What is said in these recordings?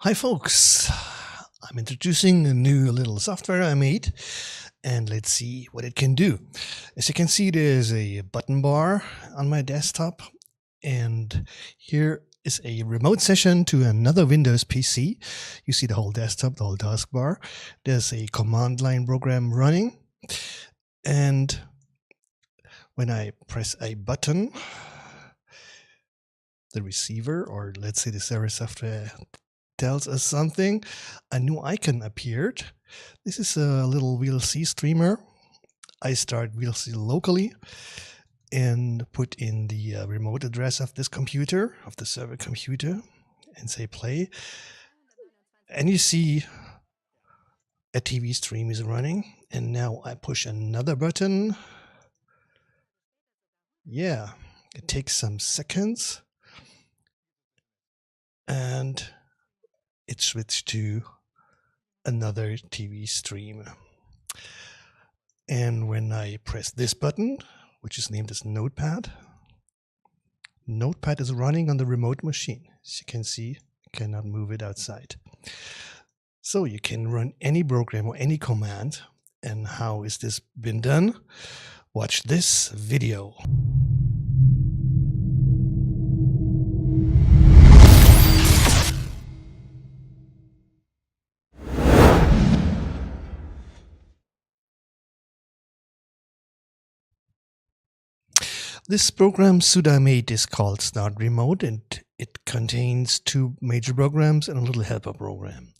Hi folks, I'm introducing a new little software I made and let's see what it can do. As you can see, there's a button bar on my desktop and here is a remote session to another Windows PC. You see the whole desktop, the whole taskbar. There's a command line program running and when I press a button, the receiver, or let's say the server software, tells us something. A new icon appeared. This is a little VLC streamer. I start VLC locally and put in the remote address of this computer, of the server computer, and say play. And you see a TV stream is running. And now I push another button. Yeah, it takes some seconds. And it switched to another TV stream. And when I press this button, which is named as Notepad, Notepad is running on the remote machine. As you can see, I cannot move it outside. So you can run any program or any command. And how is this been done? Watch this video. This program Suda made is called Start Remote, and it contains two major programs and a little helper program.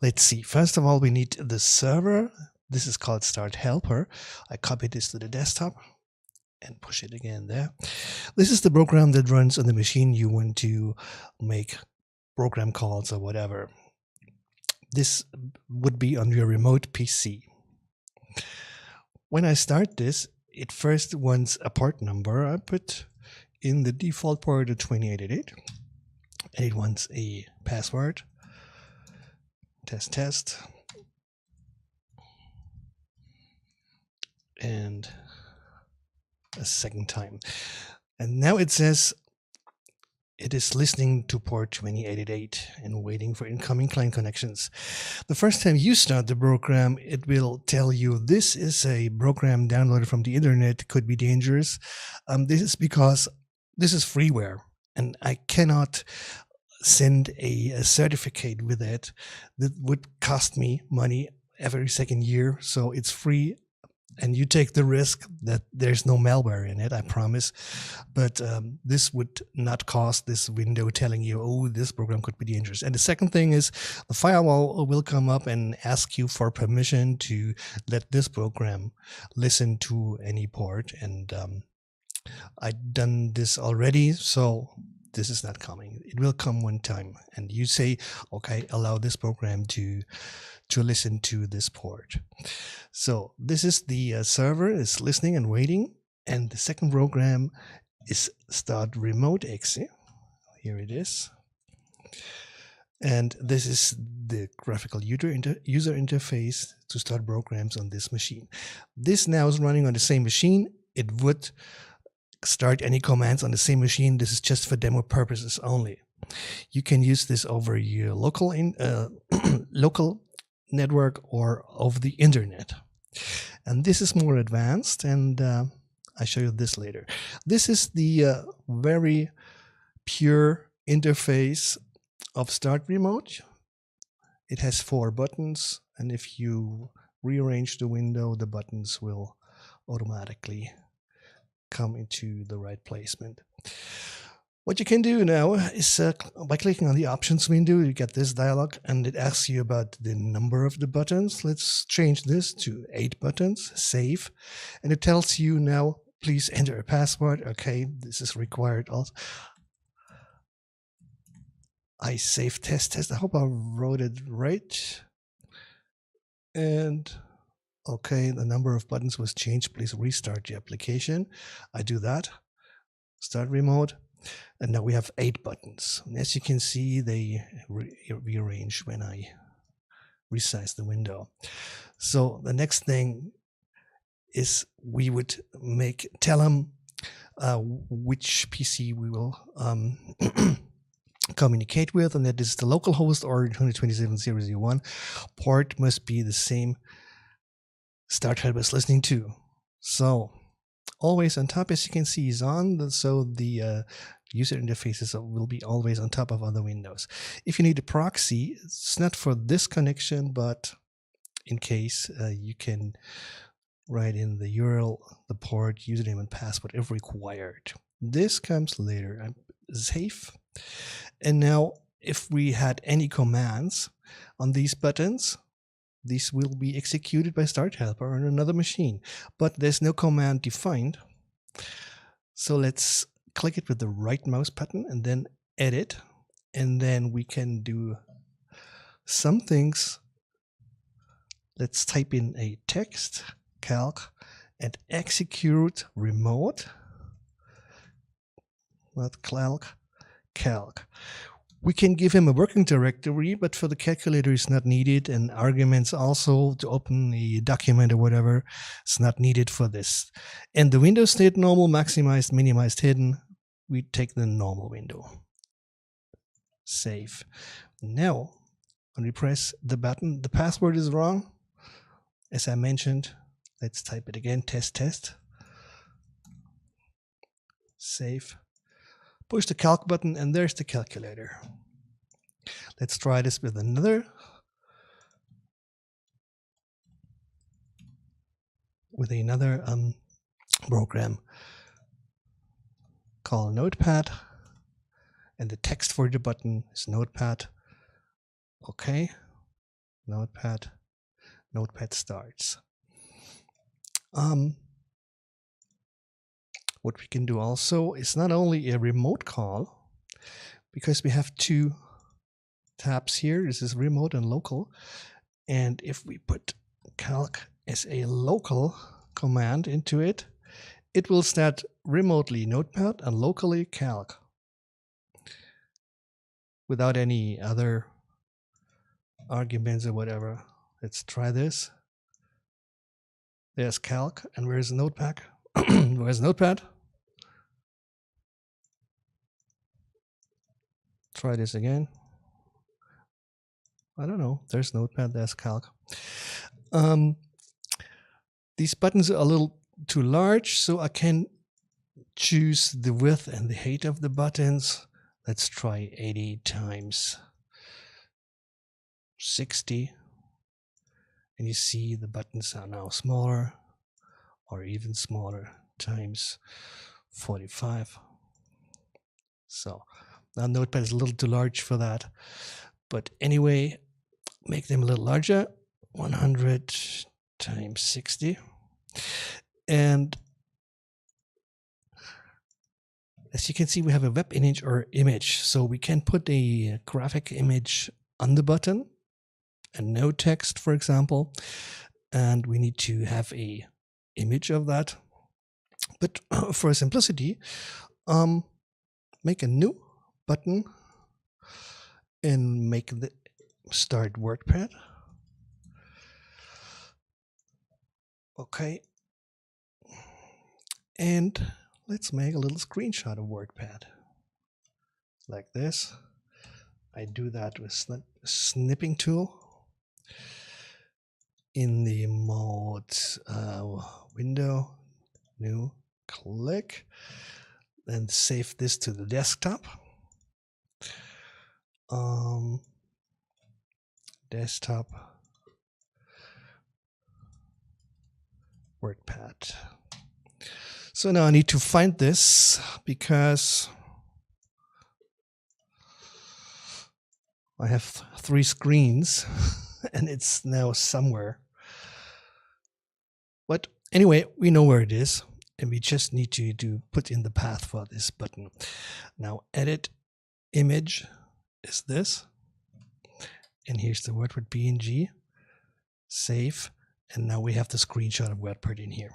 Let's see. First of all, we need the server. This is called Start Helper. I copy this to the desktop and push it again there. This is the program that runs on the machine you want to make program calls or whatever. This would be on your remote PC. When I start this, it first wants a port number. I put in the default port of 2888, and it wants a password. Test. And a second time. And now it says it is listening to port 2888 and waiting for incoming client connections. The first time you start the program, it will tell you this is a program downloaded from the internet, could be dangerous. This is because this is freeware and I cannot send a certificate with it. That would cost me money every second year. So it's free. And you take the risk that there's no malware in it, I promise. But this would not cause this window telling you, oh, this program could be dangerous. And the second thing is the firewall will come up and ask you for permission to let this program listen to any port. And I've done this already, so this is not coming. It will come one time. And you say, okay, allow this program to listen to this port. So this is the server is listening and waiting. And the second program is Start Remote Exe. Here it is. And this is the graphical user interface to start programs on this machine. This now is running on the same machine. It would start any commands on the same machine. This is just for demo purposes only. You can use this over your local local network or over the internet. And this is more advanced, and I'll show you this later. This is the very pure interface of Start Remote. It has 4 buttons, and if you rearrange the window, the buttons will automatically come into the right placement. What you can do now is by clicking on the options window, you get this dialog and it asks you about the number of the buttons. Let's change this to 8 buttons, save. And it tells you now, please enter a password. Okay, this is required also. I save test. I hope I wrote it right. And okay, the number of buttons was changed. Please restart the application. I do that. Start remote. And now we have 8 buttons. And as you can see, they rearrange when I resize the window. So the next thing is we would tell them which PC we will communicate with, and that is the local host or 127.0.0.1 port must be the same Start Helper is listening to. So always on top, as you can see, is on, so the user interfaces will be always on top of other windows. If you need a proxy, it's not for this connection, but in case you can write in the URL, the port, username, and password if required. This comes later. I'm safe. And now, if we had any commands on these buttons, these will be executed by Start Helper on another machine, but there's no command defined. So let's click it with the right mouse button and then edit, and then we can do some things. Let's type in a text, calc, and execute remote, not calc. We can give him a working directory, but for the calculator it's not needed, and arguments also to open a document or whatever, it's not needed for this. And the window state normal, maximized, minimized, hidden, we take the normal window. Save. Now, when we press the button, the password is wrong. As I mentioned, let's type it again, test. Save. Push the calc button, and there's the calculator. Let's try this with another program called Notepad, and the text for the button is Notepad. Okay, Notepad starts. What we can do also is not only a remote call, because we have two tabs here. This is remote and local. And if we put calc as a local command into it, it will start remotely Notepad and locally calc without any other arguments or whatever. Let's try this. There's calc, and where's Notepad? Where's Notepad? Try this again. I don't know. There's Notepad, there's calc. These buttons are a little too large, so I can choose the width and the height of the buttons. Let's try 80 times 60. And you see the buttons are now smaller, or even smaller, times 45. So now Notepad is a little too large for that. But anyway, make them a little larger, 100 times 60. And as you can see, we have a web image or image. So we can put a graphic image on the button and no text, for example. And we need to have a image of that. But for simplicity, make a new button and make the start WordPad. Okay. And let's make a little screenshot of WordPad like this. I do that with snipping tool in the mode window, new, click, then save this to the desktop. Desktop WordPad. So now I need to find this because I have 3 screens and it's now somewhere. But anyway, we know where it is, and we just need to put in the path for this button. Now edit image is this, and here's the WordPad PNG, save, and now we have the screenshot of WordPad in here.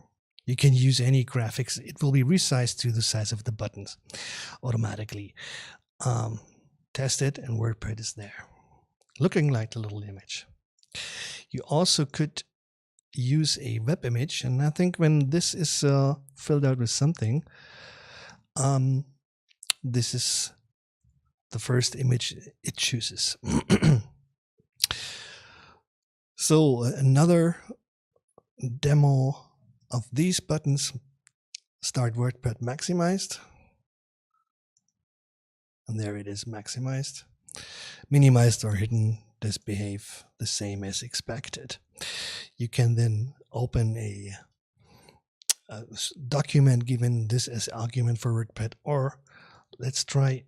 You can use any graphics. It will be resized to the size of the buttons automatically. Test it, and WordPad is there, looking like the little image. You also could use a web image, and I think when this is filled out with something, this is the first image it chooses. So another demo of these buttons: start WordPad maximized. And there it is, maximized. Minimized or hidden, this behave the same as expected. You can then open a document given this as argument for WordPad, or let's try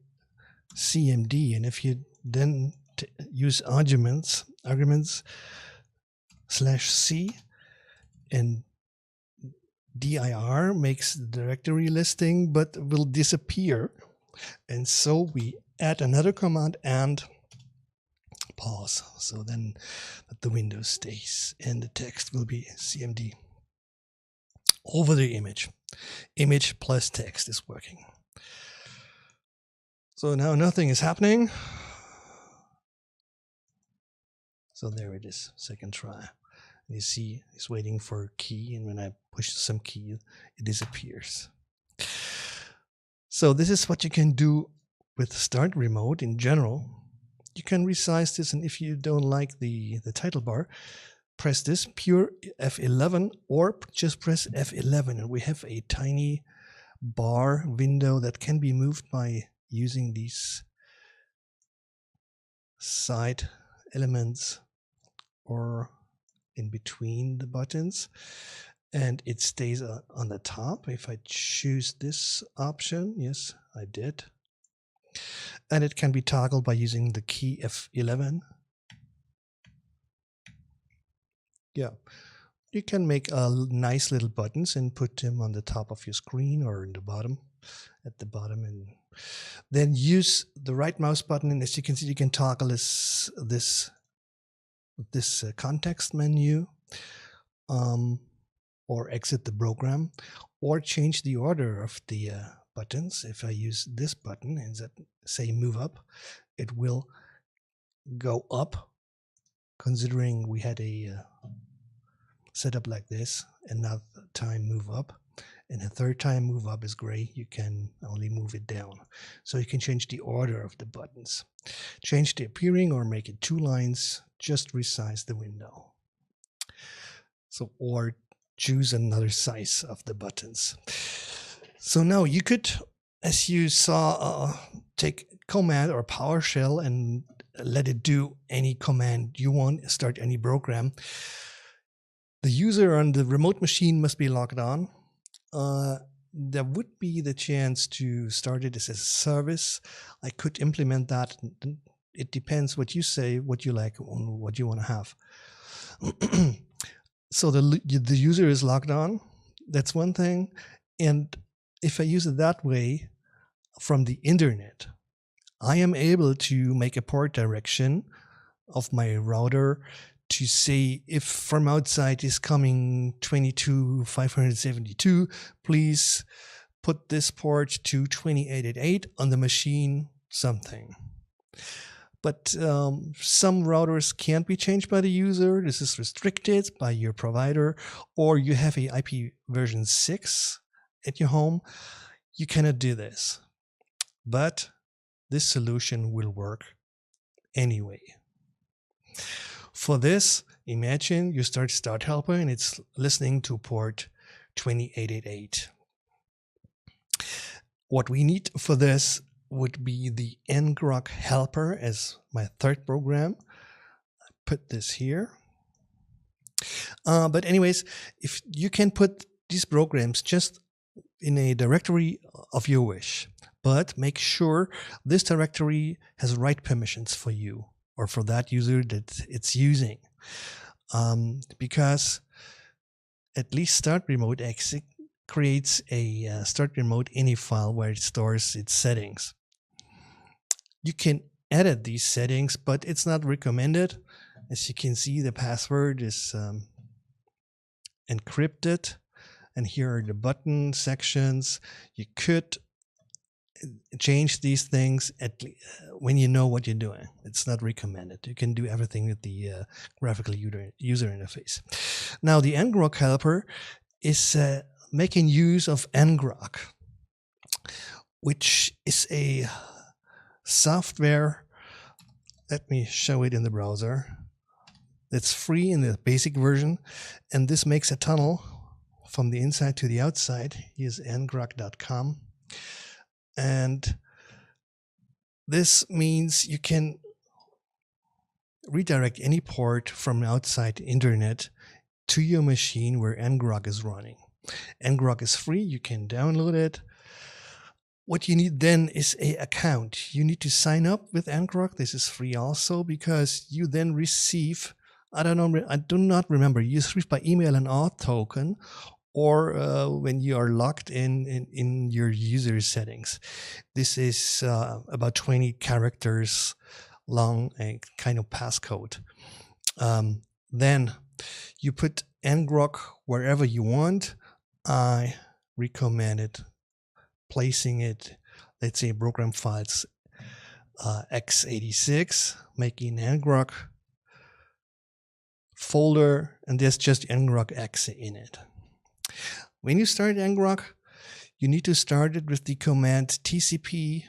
CMD. And if you then use arguments /C, and dir makes the directory listing but will disappear. And so we add another command and pause. So then the window stays and the text will be CMD over the image. Image plus text is working. So now nothing is happening. So there it is, second try. You see it's waiting for a key, and when I push some key, it disappears. So this is what you can do with Start Remote in general. You can resize this, and if you don't like the title bar, press this pure F11 or just press F11, and we have a tiny bar window that can be moved by using these side elements or in between the buttons, and it stays on the top. If I choose this option, yes, I did. And it can be toggled by using the key F11. Yeah, you can make nice little buttons and put them on the top of your screen or in the bottom, at the bottom, and then use the right mouse button. And as you can see, you can toggle this context menu, or exit the program, or change the order of the buttons. If I use this button and say move up, it will go up, considering we had a setup like this. Another time move up, and a third time move up is gray. You can only move it down. So you can change the order of the buttons, change the appearing, or make it 2 lines. Just resize the window. So, or choose another size of the buttons. So now you could, as you saw, take Command or PowerShell and let it do any command you want, start any program. The user on the remote machine must be logged on. There would be the chance to start it as a service. I could implement that. It depends what you say, what you like, and what you want to have. So the user is logged on. That's one thing. And if I use it that way from the internet, I am able to make a port direction of my router to say, if from outside is coming 22.572, please put this port to 28.88 on the machine, something. But some routers can't be changed by the user. This is restricted by your provider, or you have a IP version 6 at your home. You cannot do this. But this solution will work anyway. For this, imagine you start helper and it's listening to port 28.88. What we need for this would be the ngrok helper as my third program. I put this here. But anyways, if you can put these programs just in a directory of your wish, but make sure this directory has right permissions for you or for that user that it's using. Because at least Start Remote creates a Start Remote ini file where it stores its settings. You can edit these settings, but it's not recommended. As you can see, the password is encrypted, and here are the button sections. You could change these things when you know what you're doing. It's not recommended. You can do everything with the graphical user interface. Now, the ngrok helper is making use of ngrok, which is a software. Let me show it in the browser. It's free in the basic version, and this makes a tunnel from the inside to the outside. Here's ngrok.com, and this means you can redirect any port from outside internet to your machine where ngrok is running. ngrok is free. You can download it. What you need then is an account. You need to sign up with ngrok. This is free also, because you then receive, I do not remember, you receive by email an auth token, or when you are logged in your user settings. This is about 20 characters long, a kind of passcode. Then you put ngrok wherever you want. I recommend it placing it, let's say, program files x86, making ngrok folder, and there's just ngrok exe in it. When you start ngrok, you need to start it with the command tcp,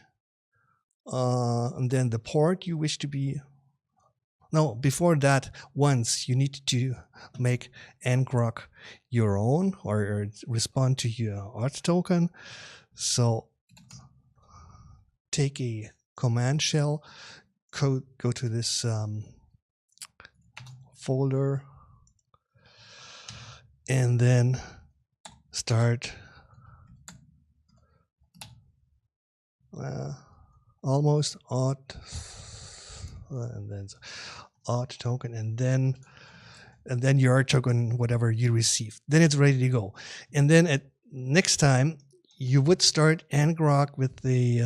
and then the port you wish to be. No, before that, once you need to make ngrok your own, or respond to your auth token. So take a command shell, go to this folder, and then start almost auth, and then auth token, and then your token, whatever you received. Then it's ready to go. And then at next time, you would start ngrok with the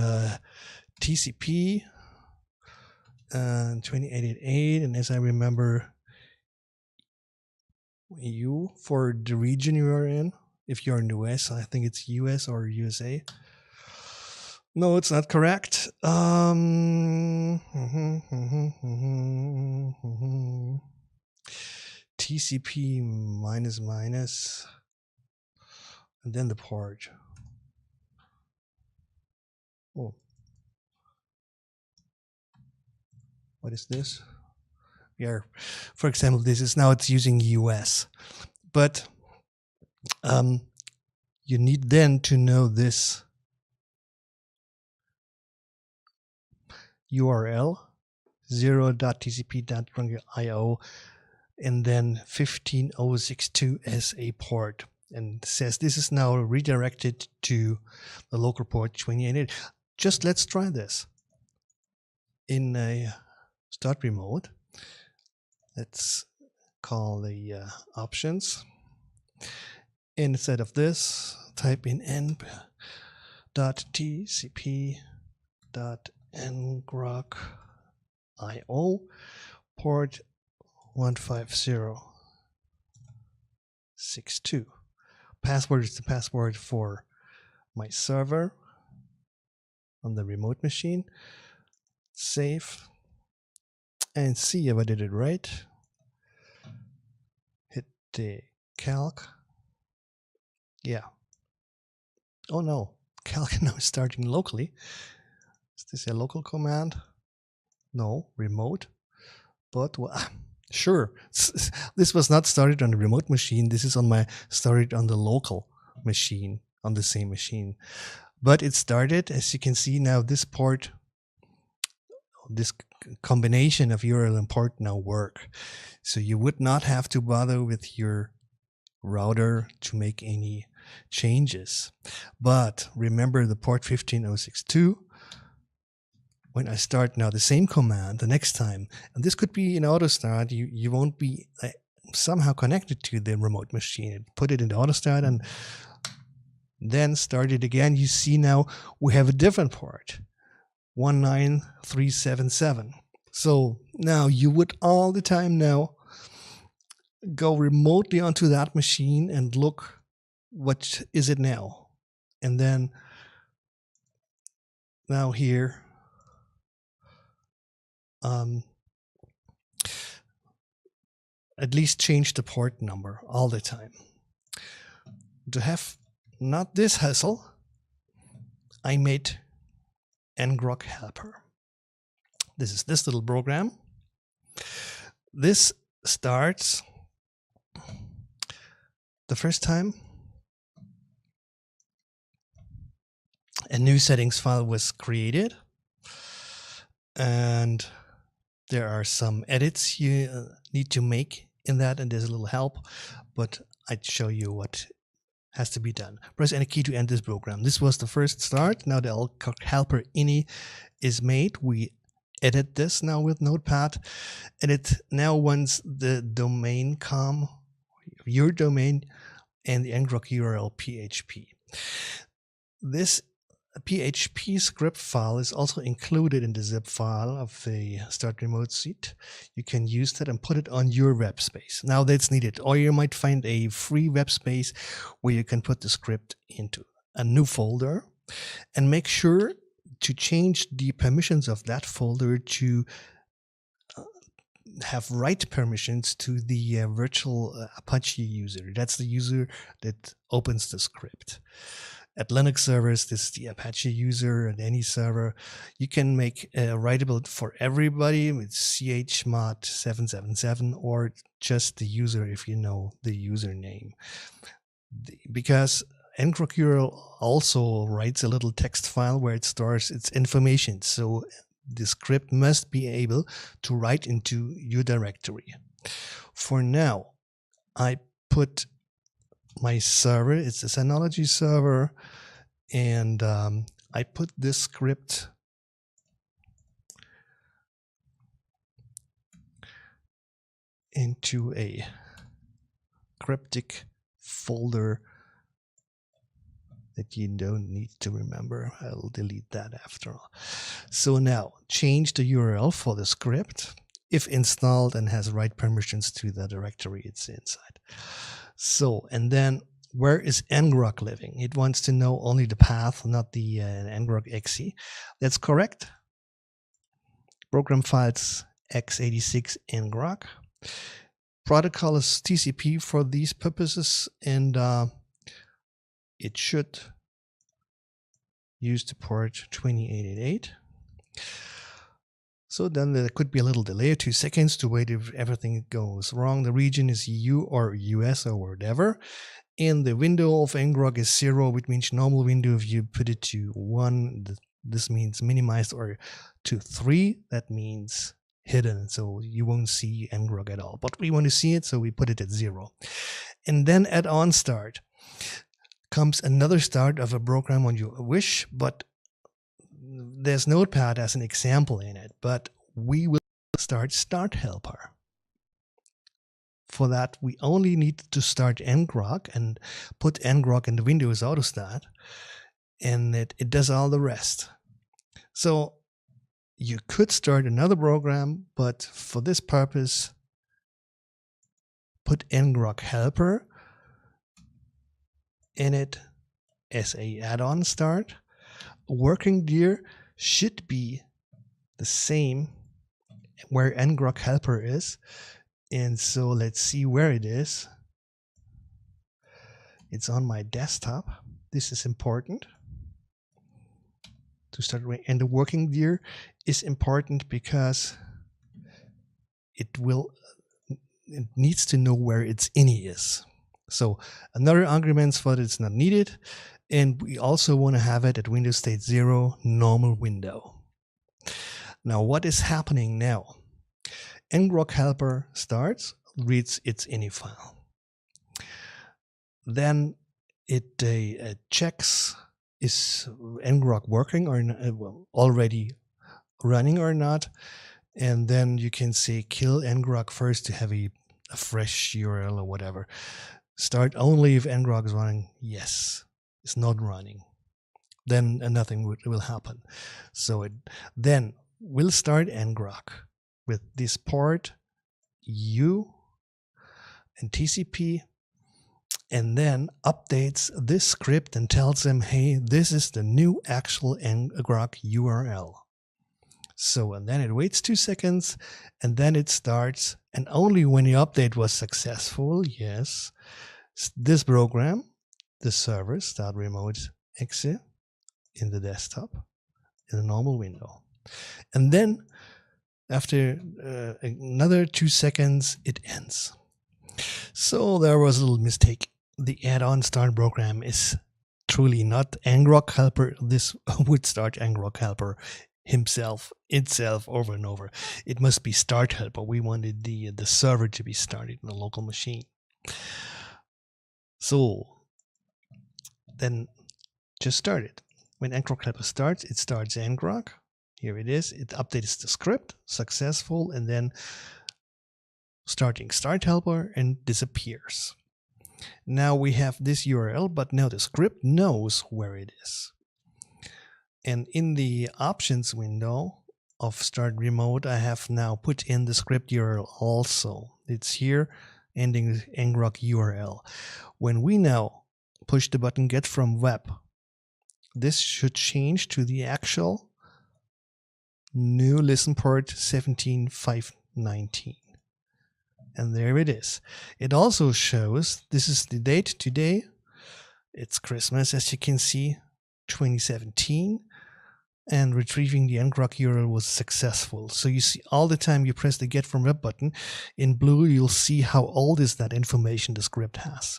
TCP 2888, and as I remember, EU for the region you are in. If you're in the US, I think it's US or USA. No, it's not correct. TCP minus, and then the port. Oh, what is this? Yeah, for example, this is now, it's using US, but you need then to know this URL 0.tcp.io, and then 15062 as a port, and says this is now redirected to the local port 28. Just let's try this in a start remote. Let's call the options. Instead of this, type in n.tcp.ngrok.io, port 15062. Password is the password for my server on the remote machine. Save and see if I did it right. Hit the calc. Yeah. Oh no, calc now is starting locally. Is this a local command? No, remote. But well, sure, this was not started on the remote machine. This is started on the local machine, on the same machine. But it started, as you can see now, this port, this combination of URL and port now work. So you would not have to bother with your router to make any changes. But remember the port 15062. When I start now the same command the next time, and this could be in RemoteStart, you won't be somehow connected to the remote machine. Put it in RemoteStart and then start it again. You see now we have a different port, 19377. So now you would all the time now go remotely onto that machine and look, what is it now? And then now here, at least change the port number all the time. To have not this hassle, I made ngrok helper. This is this little program. This starts the first time a new settings file was created, and there are some edits you need to make in that, and there's a little help, but I'd show you what has to be done. Press any key to end this program. This was the first start. Now the helper ini is made. We edit this now with Notepad, and it now wants the domain com, your domain, and the ngrok URL PHP. This PHP script file is also included in the zip file of the Start Remote Suite. You can use that and put it on your web space. Now that's needed. Or you might find a free web space where you can put the script into a new folder, and make sure to change the permissions of that folder to have write permissions to the virtual Apache user. That's the user that opens the script. At Linux servers, this is the Apache user. At any server, you can make writable for everybody with chmod 777 or just the user if you know the username. Because ngrok URL also writes a little text file where it stores its information. So the script must be able to write into your directory. For now, I put my server, it's a Synology server, and I put this script into a cryptic folder that you don't need to remember. I'll delete that after all. So now change the URL for the script if installed and has write permissions to the directory it's inside. So, and then where is ngrok living? It wants to know only the path, not the ngrok exe. That's correct. Program files x86 ngrok. Protocol is TCP for these purposes, and it should use the port 2888. So then there could be a little delay, 2 seconds to wait if everything goes wrong. The region is EU or US or whatever. And the window of ngrok is 0, which means normal window. If you put it to 1, this means minimized, or to 3, that means hidden. So you won't see ngrok at all. But we want to see it, so we put it at 0. And then at on start comes another start of a program on your wish, but there's Notepad as an example in it, but we will start helper. For that, we only need to start ngrok and put ngrok in the Windows AutoStart, and it does all the rest. So you could start another program, but for this purpose, put ngrok helper in it as a add-on start. Working dir should be the same where ngrok helper is, and so let's see where it is. It's on my desktop. This is important to start, and the working dir is important because it needs to know where its ini is. So another argument for it's not needed. And we also want to have it at Windows State 0, normal window. Now, what is happening now? ngrok helper starts, reads its ini file. Then it checks is ngrok working or well, already running or not. And then you can say kill ngrok first to have a fresh URL or whatever. Start only if ngrok is running. Yes. It's not running, then nothing will happen. So it then will start ngrok with this port U and TCP, and then updates this script and tells them, hey, this is the new actual ngrok URL. So, and then it waits 2 seconds, and then it starts, and only when the update was successful, yes, this program, the server start remote exe in the desktop in a normal window. And then After another 2 seconds, it ends. So there was a little mistake. The add-on start program is truly not ngrok helper. This would start ngrok helper itself over and over. It must be start helper. We wanted the server to be started in the local machine. So then just start it. When ngrok helper starts, it starts ngrok. Here it is. It updates the script, successful, and then starting start helper and disappears. Now we have this URL, but now the script knows where it is. And in the options window of Start Remote, I have now put in the script URL also. It's here, ending ngrok URL. When we now push the button Get from Web, this should change to the actual new listen port 17519. And there it is. It also shows, this is the date today. It's Christmas, as you can see, 2017. And retrieving the ngrok URL was successful. So you see all the time you press the Get from Web button, in blue you'll see how old is that information the script has.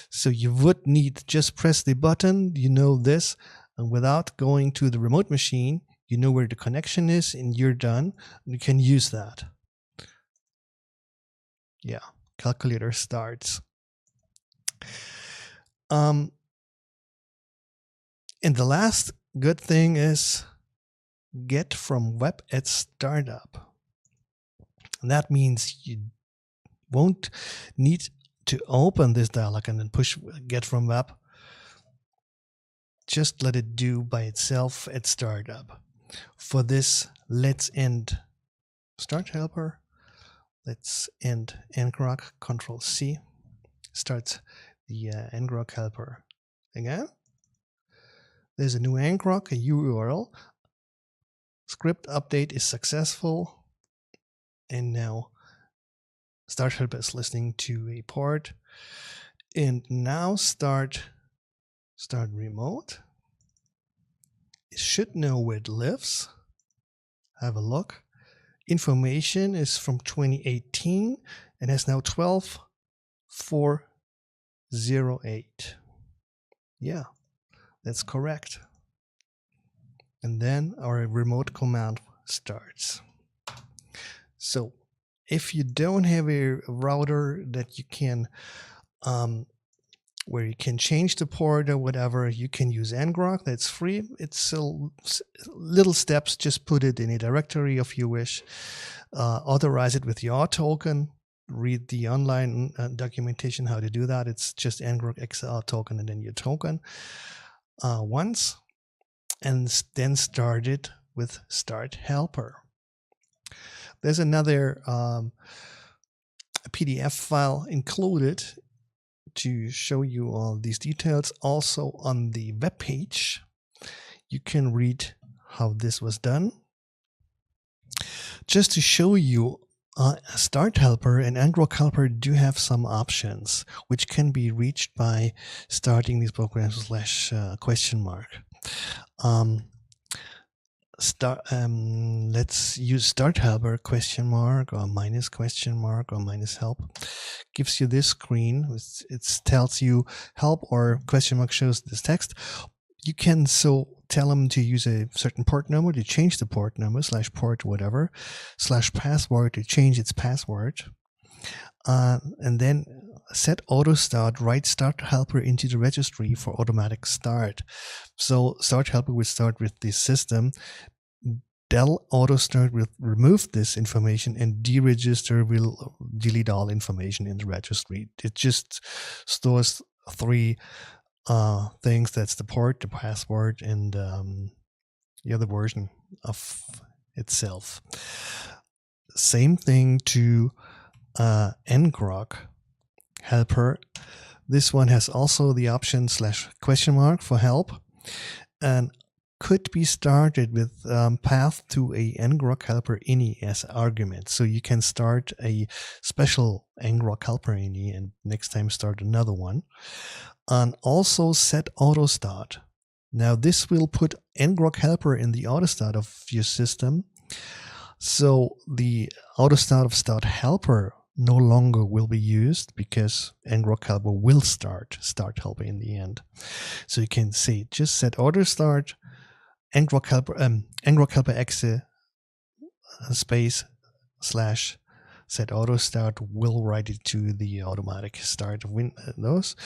So you would need just press the button, you know this, and without going to the remote machine, you know where the connection is and you're done. You can use that. Yeah, calculator starts. And the last good thing is Get from Web at startup. And that means you won't need to open this dialog and then push Get from Web. Just let it do by itself at startup. For this, let's end Start Helper. Let's end ngrok, Control C. Starts the ngrok helper again. There's a new ngrok, a URL. Script update is successful. And now Start Helper is listening to a port. And now start remote. It should know where it lives. Have a look. Information is from 2018 and has now 12408. Yeah, that's correct. And then our remote command starts. So if you don't have a router that you can where you can change the port or whatever, you can use ngrok. That's free. It's little steps. Just put it in a directory if you wish. Authorize it with your token. Read the online documentation how to do that. It's just ngrok XR token and then your token once, and then start it with Start Helper. There's another PDF file included to show you all these details. Also on the web page, you can read how this was done. Just to show you, Start Helper and ngrok helper do have some options which can be reached by starting these programs / question mark. Let's use Start Helper question mark or minus question mark or minus help. Gives you this screen. It tells you help or question mark shows this text. You can tell them to use a certain port number to change the port number / port whatever / password to change its password. And then set auto start, write Start Helper into the registry for automatic start. So Start Helper will start with this system. Del auto start will remove this information, and deregister will delete all information in the registry. It just stores 3 things. That's the port, the password, and the other version of itself. Same thing to ngrok helper. This one has also the option / question mark for help, and could be started with path to a ngrok helper ini as argument. So you can start a special ngrok helper ini and next time start another one. And also set auto start. Now this will put ngrok helper in the auto start of your system. So the auto start of start helper no longer will be used because ngrok helper will start helper in the end. So you can say just set auto start ngrok helper exe space slash set auto start will write it to the automatic start of Windows,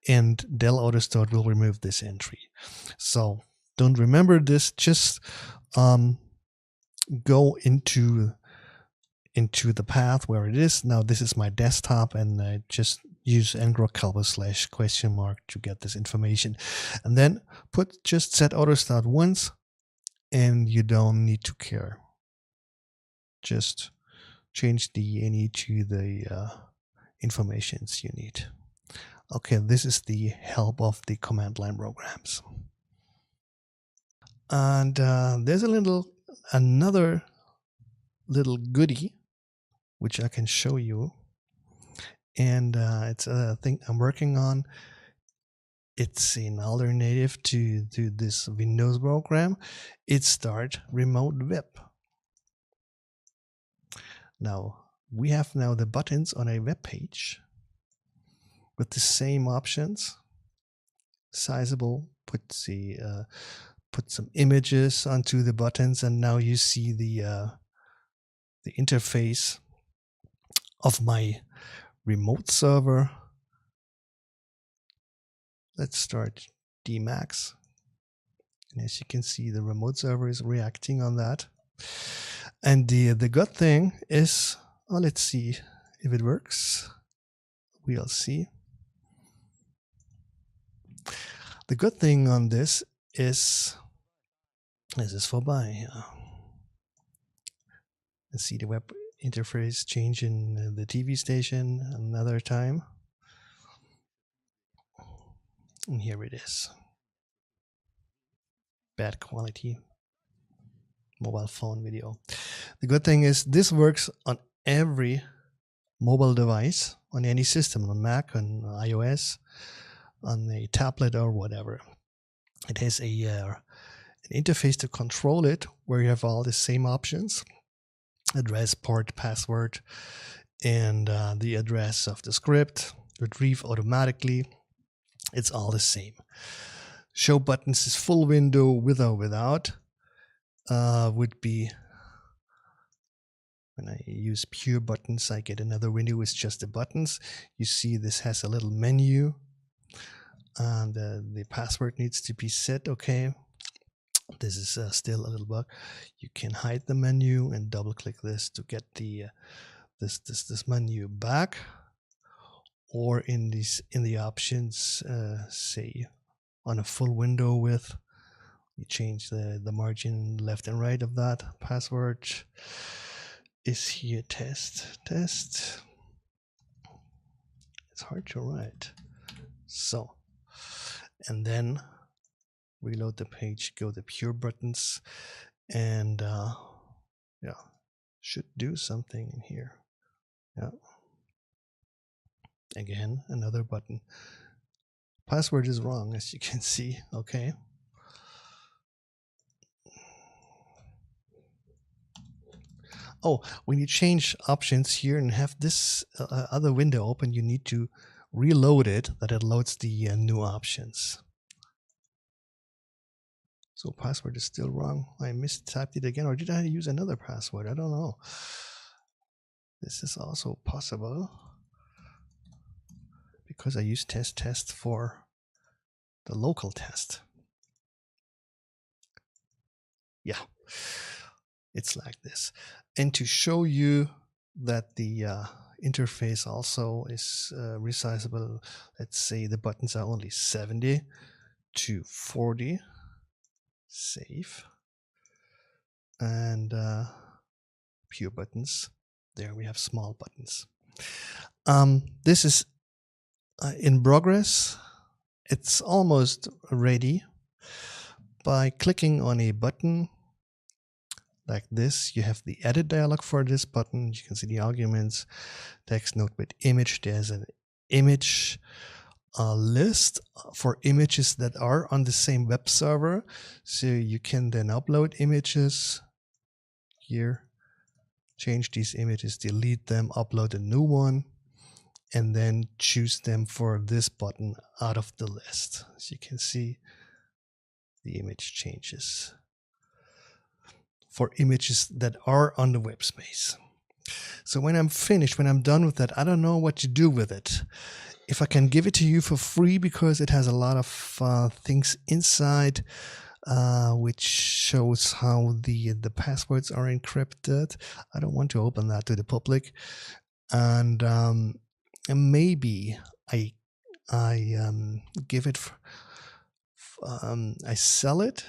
and del auto start will remove this entry. So don't remember this, just go into the path where it is. Now this is my desktop, and I just use ngrok helper /? to get this information, and then put just set auto start once, and you don't need to care. Just change the any to the informations you need. Okay, this is the help of the command line programs. And there's another little goodie which I can show you, and it's a thing I'm working on. It's an alternative to this Windows program. It's Start Remote Web. Now we have the buttons on a web page with the same options. Sizable, put some images onto the buttons, and now you see the interface of my remote server. Let's start dmax, and as you can see, the remote server is reacting on that. And the good thing is, well, let's see if it works. We'll see. The good thing on this is vorbei. Let's see the web interface change in the TV station another time. And here it is. Bad quality mobile phone video. The good thing is this works on every mobile device, on any system, on Mac, on iOS, on a tablet or whatever. It has an interface to control it where you have all the same options: address, port, password, and the address of the script, retrieve automatically. It's all the same. Show buttons is full window with or without. Would be when I use pure buttons, I get another window with just the buttons. You see this has a little menu, and the password needs to be set. Okay, this is still a little bug. You can hide the menu and double click this to get the this menu back, or in the options, say on a full window width, you change the margin left and right of that. Password is here test. It's hard to write. So, and then reload the page, go the pure buttons, and yeah, should do something in here. Yeah. Again, another button. Password is wrong, as you can see. Okay. Oh, when you change options here and have this other window open, you need to reload it, that it loads the new options. So password is still wrong. I mistyped it again, or did I use another password? I don't know. This is also possible because I used test for the local test. Yeah, it's like this. And to show you that the interface also is resizable, let's say the buttons are only 70 to 40. Save. And pure buttons. There we have small buttons. This is in progress. It's almost ready. By clicking on a button like this, you have the edit dialog for this button. You can see the arguments, text, note with image. There's an image list for images that are on the same web server. So you can then upload images here. change these images, delete them, upload a new one, and then choose them for this button out of the list. As you can see, the image changes for images that are on the web space. So when I'm finished, when I'm done with that, I don't know what to do with it. If I can give it to you for free because it has a lot of things inside, which shows how the passwords are encrypted. I don't want to open that to the public, and maybe I give it. I sell it,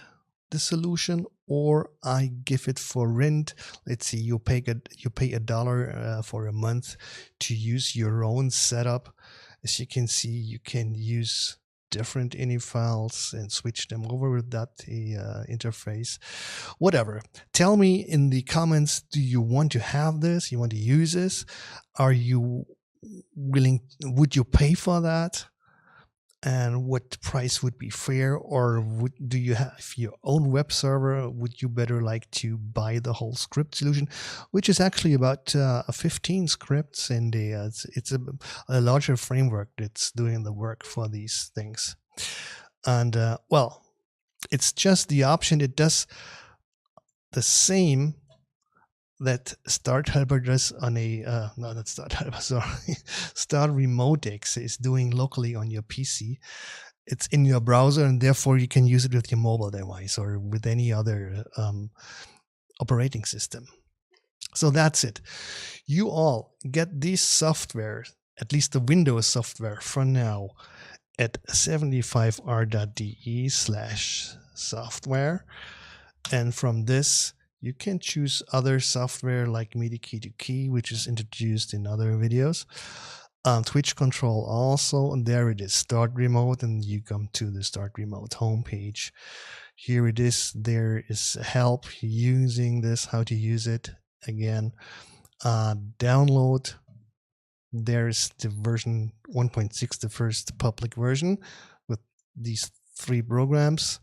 the solution, or I give it for rent. Let's see, you pay $1 for a month to use your own setup. As you can see, you can use different ini files and switch them over with that interface. Whatever. Tell me in the comments, do you want to have this? You want to use this? Are you willing? Would you pay for that? And what price would be fair? Or do you have your own web server? Would you better like to buy the whole script solution, which is actually about 15 scripts, and it's a larger framework that's doing the work for these things. And well, it's just the option. It does the same that Start Helper does on a no, not Start Helper, sorry, Start RemoteX is doing locally on your PC. It's in your browser, and therefore you can use it with your mobile device or with any other operating system. So that's it. You all get this software, at least the Windows software for now, at 75r.de/software, and from this you can choose other software like MIDI key to key, which is introduced in other videos. Twitch control also, and there it is, Start Remote, and you come to the Start Remote homepage. Here it is. There is help using this, how to use it. Again, download. There's the version 1.6, the first public version with these 3 programs.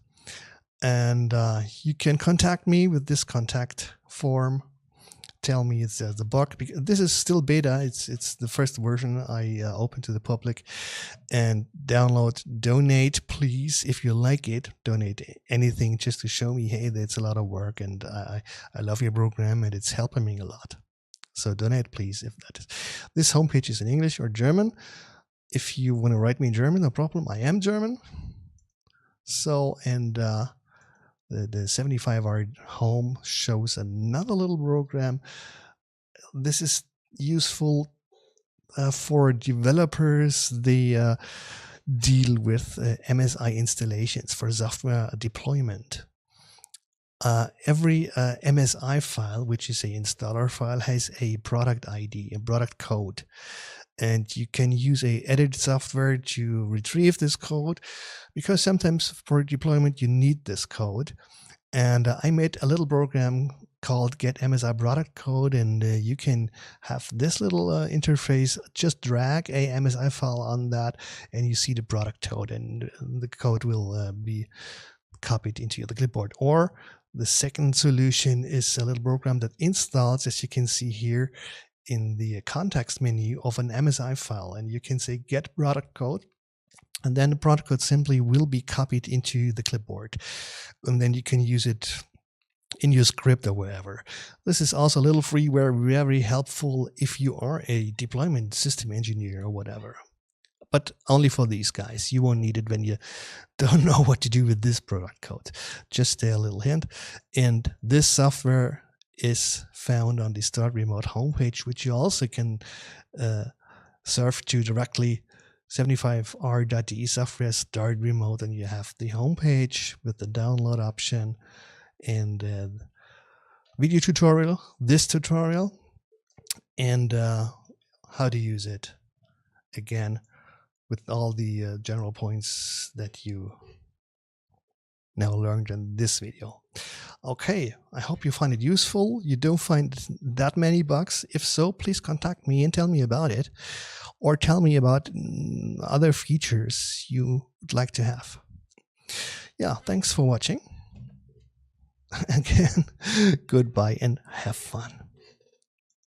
And you can contact me with this contact form. Tell me it's the bug, because this is still beta. It's the first version I open to the public. And download, donate, please, if you like it. Donate anything just to show me, hey, that's a lot of work, and I love your program, and it's helping me a lot. So donate, please, if that is. This homepage is in English or German. If you want to write me in German, no problem. I am German. So, and the 75R home shows another little program. This is useful for developers. They deal with MSI installations for software deployment. Every MSI file, which is a installer file, has a product ID, a product code. And you can use a edit software to retrieve this code, because sometimes for deployment you need this code. And I made a little program called Get MSI Product Code, and you can have this little interface. Just drag a MSI file on that, and you see the product code, and the code will be copied into the clipboard. Or the second solution is a little program that installs, as you can see here, in the context menu of an MSI file, and you can say get product code, and then the product code simply will be copied into the clipboard, and then you can use it in your script or wherever. This is also a little freeware, very helpful if you are a deployment system engineer or whatever, but only for these guys. You won't need it when you don't know what to do with this product code. Just a little hint. And this software is found on the Start Remote homepage, which you also can surf to directly. 75r.de software Start Remote, and you have the homepage with the download option and video tutorial, this tutorial, and how to use it, again with all the general points that you now learned in this video. Okay, I hope you find it useful. You don't find that many bugs. If so, please contact me and tell me about it, or tell me about other features you would like to have. Yeah, thanks for watching. Again, goodbye and have fun.